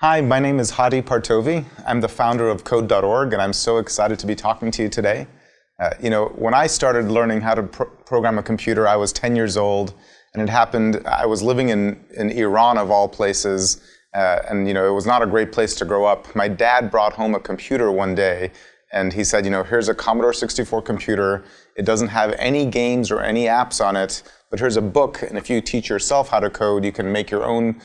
Hi, my name is HadiToOhio. I'm the founder of Code.org, and I'm so excited to be talking to you today. When I started learning how to program a computer, I was 10 years old, and it happened, I was living in Iran of all places, and it was not a great place to grow up. My dad brought home a computer one day, and he said, here's a Commodore 64 computer. It doesn't have any games or any apps on it, but here's a book, and if you teach yourself how to code, you can make your own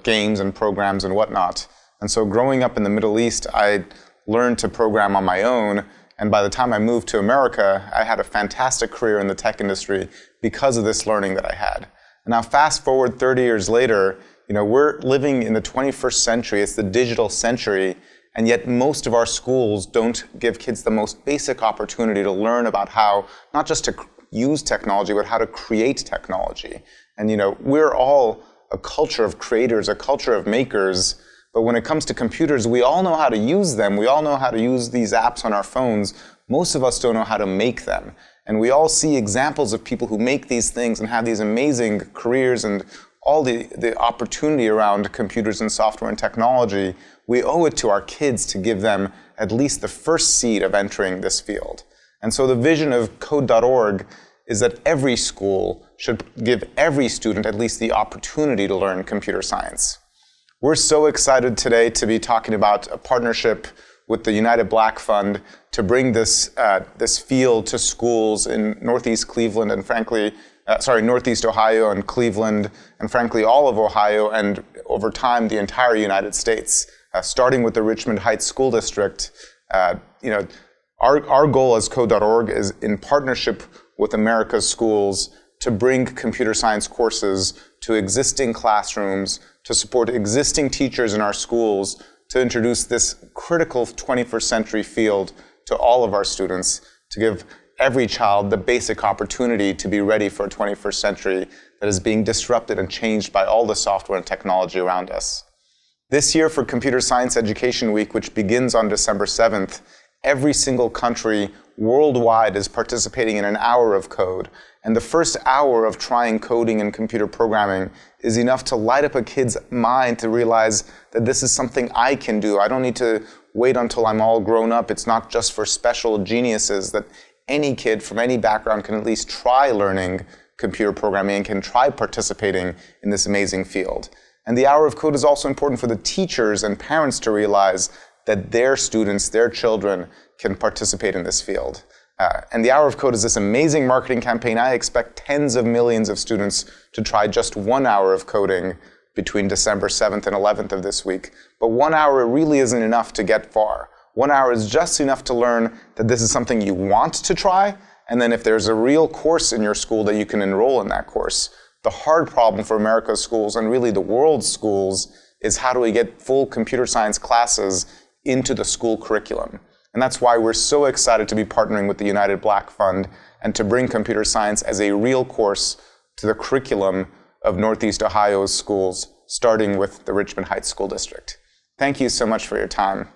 games and programs and whatnot. And so growing up in the Middle East, I learned to program on my own, and by the time I moved to America, I had a fantastic career in the tech industry because of this learning that I had. And now fast forward 30 years later, we're living in the 21st century, it's the digital century, and yet most of our schools don't give kids the most basic opportunity to learn about how, not just to use technology, but how to create technology. And we're all a culture of creators, a culture of makers, but when it comes to computers, we all know how to use them. We all know how to use these apps on our phones. Most of us don't know how to make them. And we all see examples of people who make these things and have these amazing careers and all the opportunity around computers and software and technology. We owe it to our kids to give them at least the first seed of entering this field. And so the vision of Code.org is that every school should give every student at least the opportunity to learn computer science. We're so excited today to be talking about a partnership with the United Black Fund to bring this field to schools in Northeast Cleveland and Northeast Ohio and Cleveland, and frankly all of Ohio, and over time the entire United States, starting with the Richmond Heights School District. Our goal as Code.org is, in partnership with America's schools, to bring computer science courses to existing classrooms, to support existing teachers in our schools, to introduce this critical 21st century field to all of our students, to give every child the basic opportunity to be ready for a 21st century that is being disrupted and changed by all the software and technology around us. This year for Computer Science Education Week, which begins on December 7th, every single country worldwide is participating in an hour of code. And the first hour of trying coding and computer programming is enough to light up a kid's mind to realize that this is something I can do. I don't need to wait until I'm all grown up. It's not just for special geniuses, that any kid from any background can at least try learning computer programming and can try participating in this amazing field. And the hour of code is also important for the teachers and parents to realize that their students, their children, can participate in this field. And the Hour of Code is this amazing marketing campaign. I expect tens of millions of students to try just 1 hour of coding between December 7th and 11th of this week. But 1 hour really isn't enough to get far. 1 hour is just enough to learn that this is something you want to try, and then if there's a real course in your school, that you can enroll in that course. The hard problem for America's schools, and really the world's schools, is how do we get full computer science classes into the school curriculum. And that's why we're so excited to be partnering with the United Black Fund and to bring computer science as a real course to the curriculum of Northeast Ohio's schools, starting with the Richmond Heights School District. Thank you so much for your time.